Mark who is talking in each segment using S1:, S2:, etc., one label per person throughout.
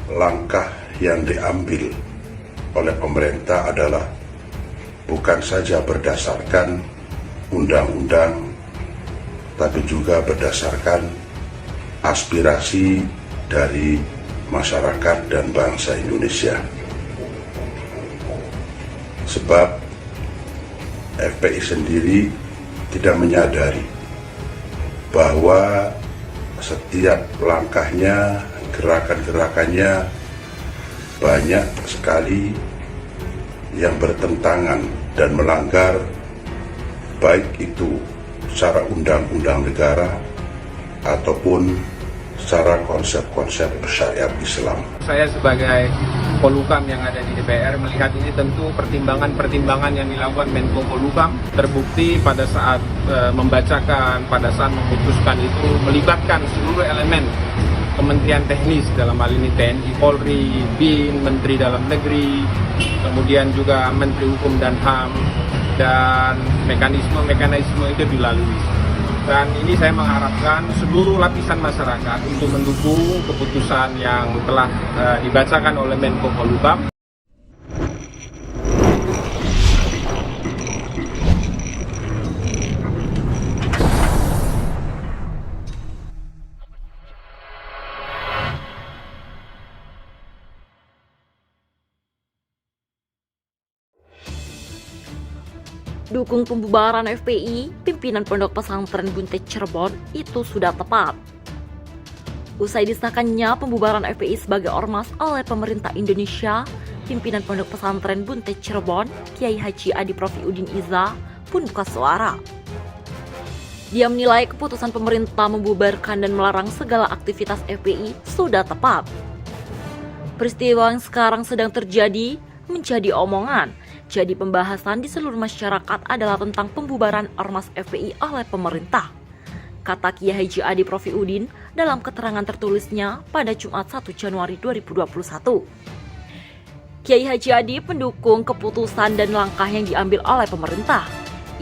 S1: langkah yang diambil oleh pemerintah adalah bukan saja berdasarkan undang-undang, tapi juga berdasarkan aspirasi dari masyarakat dan bangsa Indonesia. Sebab FPI sendiri tidak menyadari bahwa setiap langkahnya, gerakan-gerakannya banyak sekali yang bertentangan dan melanggar baik itu secara undang-undang negara ataupun secara konsep-konsep syariat Islam.
S2: Saya sebagai Polhukam yang ada di DPR melihat ini tentu pertimbangan-pertimbangan yang dilakukan Menko Polhukam terbukti pada saat membacakan, pada saat memutuskan itu melibatkan seluruh elemen Kementerian Teknis, dalam hal ini TNI, Polri, BIN, Menteri Dalam Negeri, kemudian juga Menteri Hukum dan HAM, dan mekanisme itu dilalui. Dan ini saya mengharapkan seluruh lapisan masyarakat untuk mendukung keputusan yang telah dibacakan oleh Menko Polhukam.
S3: Dukung pembubaran FPI, pimpinan Pondok Pesantren Buntet Cirebon itu sudah tepat. Usai disahkannya pembubaran FPI sebagai ormas oleh pemerintah Indonesia, pimpinan Pondok Pesantren Buntet Cirebon, Kiai Haji Adi Profiuddin Iza, pun buka suara. Dia menilai keputusan pemerintah membubarkan dan melarang segala aktivitas FPI sudah tepat. Peristiwa yang sekarang sedang terjadi menjadi omongan, jadi pembahasan di seluruh masyarakat adalah tentang pembubaran ormas FPI oleh pemerintah, kata Kiai Haji Adi Profiuddin dalam keterangan tertulisnya pada Jumat 1 Januari 2021. Kiai Haji Adi pendukung keputusan dan langkah yang diambil oleh pemerintah.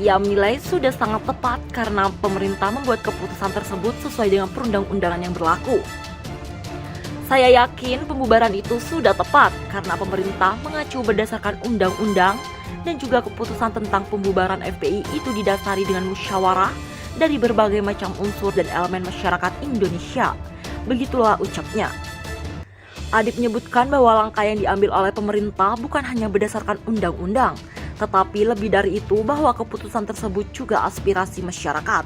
S3: Ia menilai sudah sangat tepat karena pemerintah membuat keputusan tersebut sesuai dengan perundang-undangan yang berlaku. Saya yakin pembubaran itu sudah tepat karena pemerintah mengacu berdasarkan undang-undang dan juga keputusan tentang pembubaran FPI itu didasari dengan musyawarah dari berbagai macam unsur dan elemen masyarakat Indonesia. Begitulah ucapnya. Adib menyebutkan bahwa langkah yang diambil oleh pemerintah bukan hanya berdasarkan undang-undang, tetapi lebih dari itu bahwa keputusan tersebut juga aspirasi masyarakat.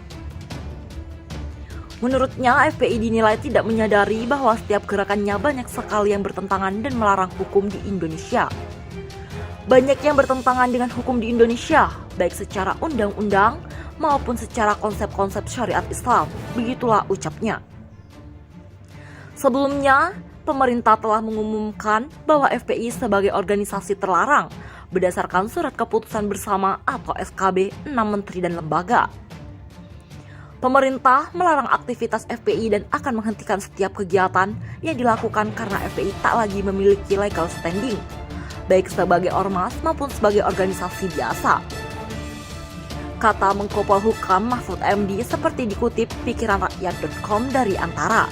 S3: Menurutnya, FPI dinilai tidak menyadari bahwa setiap gerakannya banyak sekali yang bertentangan dan melarang hukum di Indonesia. Banyak yang bertentangan dengan hukum di Indonesia, baik secara undang-undang maupun secara konsep-konsep syariat Islam. Begitulah ucapnya. Sebelumnya, pemerintah telah mengumumkan bahwa FPI sebagai organisasi terlarang berdasarkan surat keputusan bersama atau SKB 6 menteri dan lembaga. Pemerintah melarang aktivitas FPI dan akan menghentikan setiap kegiatan yang dilakukan karena FPI tak lagi memiliki legal standing, baik sebagai ormas maupun sebagai organisasi biasa. Kata Menko Polhukam Mahfud MD seperti dikutip pikiranrakyat.com dari Antara.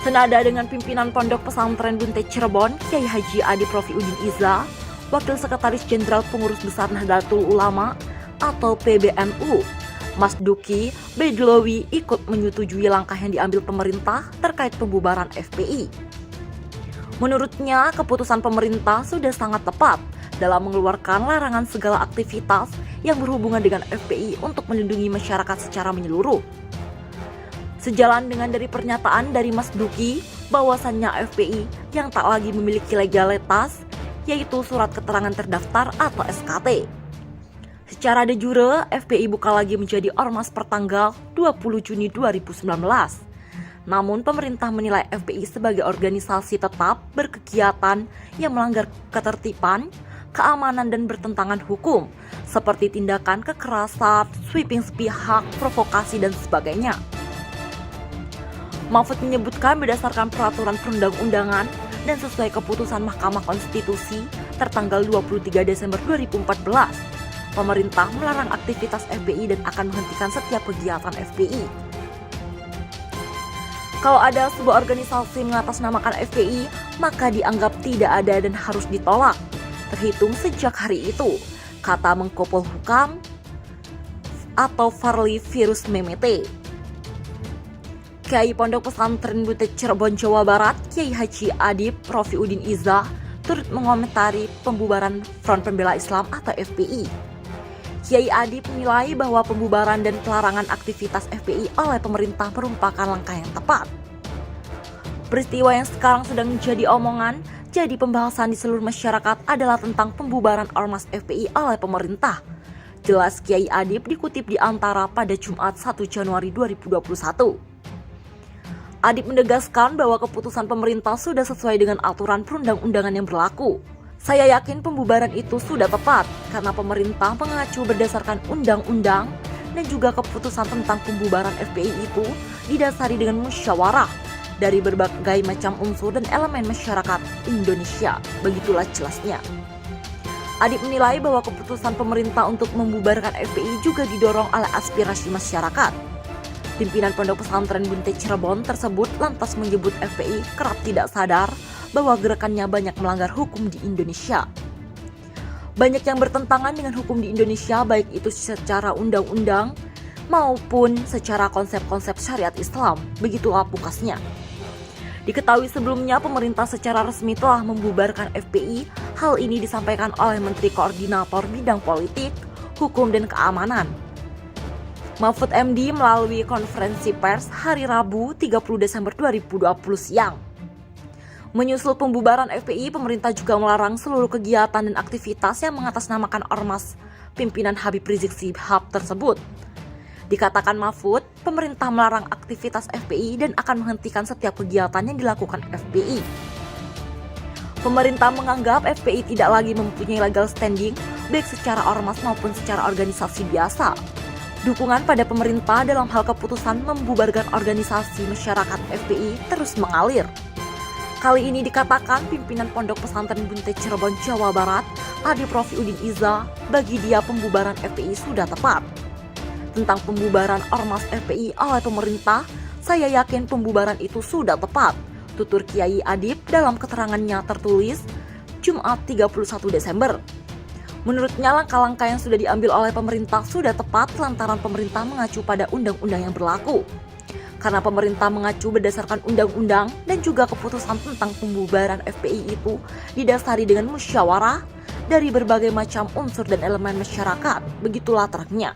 S3: Senada dengan pimpinan Pondok Pesantren Buntet Cirebon, Kiai Haji Adi Profiuddin Iza, Wakil Sekretaris Jenderal Pengurus Besar Nahdlatul Ulama atau PBNU, Mas Duki Bedlowi ikut menyetujui langkah yang diambil pemerintah terkait pembubaran FPI. Menurutnya, keputusan pemerintah sudah sangat tepat dalam mengeluarkan larangan segala aktivitas yang berhubungan dengan FPI untuk melindungi masyarakat secara menyeluruh. Sejalan dengan dari pernyataan dari Mas Duki bahwasannya FPI yang tak lagi memiliki legalitas, yaitu surat keterangan terdaftar atau SKT. Secara de jure, FPI bukan lagi menjadi ormas pertanggal 20 Juni 2019. Namun pemerintah menilai FPI sebagai organisasi tetap berkegiatan yang melanggar ketertiban, keamanan dan bertentangan hukum, seperti tindakan kekerasan, sweeping sepihak, provokasi dan sebagainya. Mahfud menyebutkan berdasarkan peraturan perundang-undangan dan sesuai keputusan Mahkamah Konstitusi tertanggal 23 Desember 2014, pemerintah melarang aktivitas FPI dan akan menghentikan setiap kegiatan FPI. Kalau ada sebuah organisasi mengatasnamakan FPI, maka dianggap tidak ada dan harus ditolak, terhitung sejak hari itu, kata Menko Polhukam atau Farli Virus Memete. Kiai Pondok Pesantren Butet Cirebon, Jawa Barat, Kiai Haji Adib Rofiuddin Izzah, turut mengomentari pembubaran Front Pembela Islam atau FPI. Kiai Adib menilai bahwa pembubaran dan pelarangan aktivitas FPI oleh pemerintah merupakan langkah yang tepat. Peristiwa yang sekarang sedang menjadi omongan, jadi pembahasan di seluruh masyarakat adalah tentang pembubaran ormas FPI oleh pemerintah. Jelas Kiai Adib dikutip di Antara pada Jumat 1 Januari 2021. Adib menegaskan bahwa keputusan pemerintah sudah sesuai dengan aturan perundang-undangan yang berlaku. Saya yakin pembubaran itu sudah tepat karena pemerintah mengacu berdasarkan undang-undang dan juga keputusan tentang pembubaran FPI itu didasari dengan musyawarah dari berbagai macam unsur dan elemen masyarakat Indonesia. Begitulah jelasnya. Adib menilai bahwa keputusan pemerintah untuk membubarkan FPI juga didorong oleh aspirasi masyarakat. Pimpinan Pondok Pesantren Buntet Cirebon tersebut lantas menyebut FPI kerap tidak sadar bahwa gerakannya banyak melanggar hukum di Indonesia. Banyak yang bertentangan dengan hukum di Indonesia, baik itu secara undang-undang maupun secara konsep-konsep syariat Islam. Begitulah pukasnya. Diketahui sebelumnya pemerintah secara resmi telah membubarkan FPI. Hal ini disampaikan oleh Menteri Koordinator Bidang Politik, Hukum dan Keamanan, Mahfud MD melalui konferensi pers hari Rabu 30 Desember 2020 siang. Menyusul pembubaran FPI, pemerintah juga melarang seluruh kegiatan dan aktivitas yang mengatasnamakan ormas pimpinan Habib Rizik Syihab tersebut. Dikatakan Mahfud, pemerintah melarang aktivitas FPI dan akan menghentikan setiap kegiatan yang dilakukan FPI. Pemerintah menganggap FPI tidak lagi mempunyai legal standing, baik secara ormas maupun secara organisasi biasa. Dukungan pada pemerintah dalam hal keputusan membubarkan organisasi masyarakat FPI terus mengalir. Kali ini dikatakan pimpinan Pondok Pesantren Buntet Cirebon, Jawa Barat, Adib Rofiuddin Izzah, bagi dia pembubaran FPI sudah tepat. Tentang pembubaran ormas FPI oleh pemerintah, saya yakin pembubaran itu sudah tepat, tutur Kiai Adib dalam keterangannya tertulis Jumat 31 Desember. Menurutnya langkah-langkah yang sudah diambil oleh pemerintah sudah tepat lantaran pemerintah mengacu pada undang-undang yang berlaku. Karena pemerintah mengacu berdasarkan undang-undang dan juga keputusan tentang pembubaran FPI itu didasari dengan musyawarah dari berbagai macam unsur dan elemen masyarakat. Begitulah terangnya.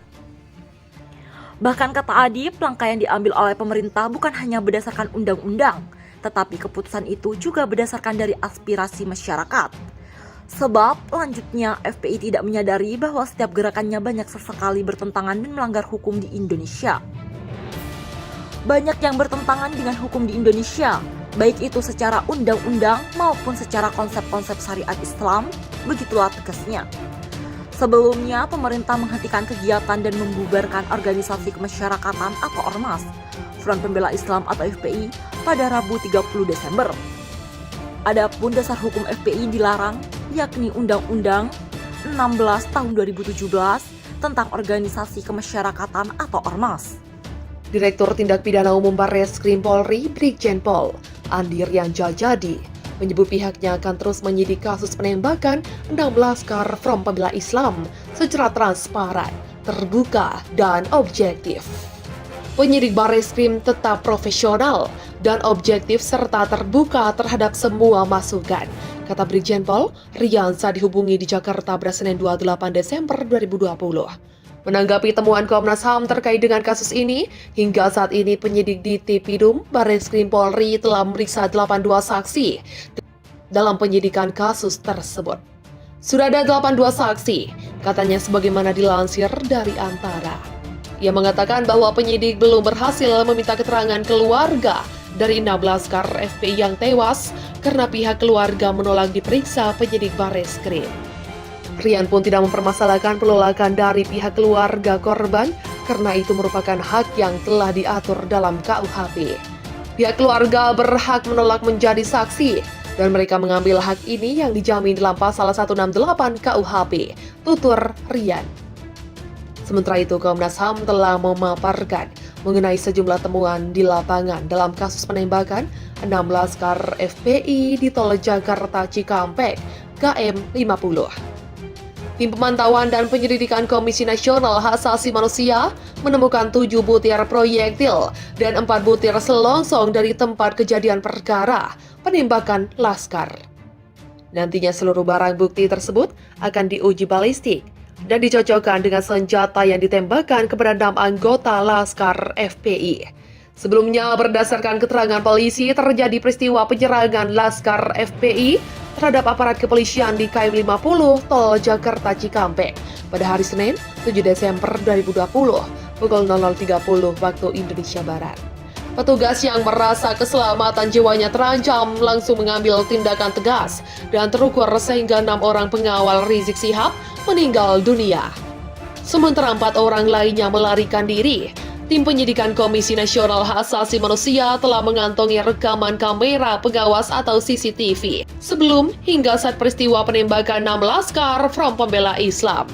S3: Bahkan kata Adib, langkah yang diambil oleh pemerintah bukan hanya berdasarkan undang-undang, tetapi keputusan itu juga berdasarkan dari aspirasi masyarakat. Sebab lanjutnya FPI tidak menyadari bahwa setiap gerakannya banyak sesekali bertentangan dan melanggar hukum di Indonesia. Banyak yang bertentangan dengan hukum di Indonesia, baik itu secara undang-undang maupun secara konsep-konsep syariat Islam, begitulah tegasnya. Sebelumnya, pemerintah menghentikan kegiatan dan membubarkan organisasi kemasyarakatan atau ormas Front Pembela Islam atau FPI pada Rabu 30 Desember. Adapun dasar hukum FPI dilarang, yakni Undang-Undang 16 tahun 2017 tentang organisasi kemasyarakatan atau ormas.
S4: Direktur Tindak Pidana Umum Barreskrim Polri, Brigjen Pol Andi Rianca Jadi, menyebut pihaknya akan terus menyidik kasus penembakan 16 laskar Front Pembela Islam secara transparan, terbuka, dan objektif. Penyidik Barreskrim tetap profesional dan objektif serta terbuka terhadap semua masukan, kata Brigjen Pol Rianca dihubungi di Jakarta pada Senin 28 Desember 2020. Menanggapi temuan Komnas HAM terkait dengan kasus ini, hingga saat ini penyidik di Tipidum Barreskrim Polri telah memeriksa 82 saksi dalam penyidikan kasus tersebut. Sudah ada 82 saksi, katanya sebagaimana dilansir dari Antara. Ia mengatakan bahwa penyidik belum berhasil meminta keterangan keluarga dari 16 laskar FPI yang tewas karena pihak keluarga menolak diperiksa penyidik Barreskrim. Rian pun tidak mempermasalahkan penolakan dari pihak keluarga korban karena itu merupakan hak yang telah diatur dalam KUHP. Pihak keluarga berhak menolak menjadi saksi dan mereka mengambil hak ini yang dijamin dalam pasal 168 KUHP, tutur Rian. Sementara itu, Komnas HAM telah memaparkan mengenai sejumlah temuan di lapangan dalam kasus penembakan 6 laskar FPI di Tol Jakarta Cikampek KM 50. Tim Pemantauan dan Penyelidikan Komisi Nasional Hak Asasi Manusia menemukan 7 butir proyektil dan 4 butir selongsong dari tempat kejadian perkara penembakan laskar. Nantinya seluruh barang bukti tersebut akan diuji balistik dan dicocokkan dengan senjata yang ditembakkan kepada 6 anggota laskar FPI. Sebelumnya, berdasarkan keterangan polisi, terjadi peristiwa penyerangan laskar FPI terhadap aparat kepolisian di KM 50 Tol Jakarta Cikampek pada hari Senin 7 Desember 2020 pukul 00.30 waktu Indonesia Barat. Petugas yang merasa keselamatan jiwanya terancam langsung mengambil tindakan tegas dan terukur sehingga 6 orang pengawal Rizik Syihab meninggal dunia. Sementara 4 orang lainnya melarikan diri. Tim Penyidikan Komisi Nasional Hak Asasi Manusia telah mengantongi rekaman kamera pengawas atau CCTV sebelum hingga saat peristiwa penembakan 6 laskar Front Pembela Islam.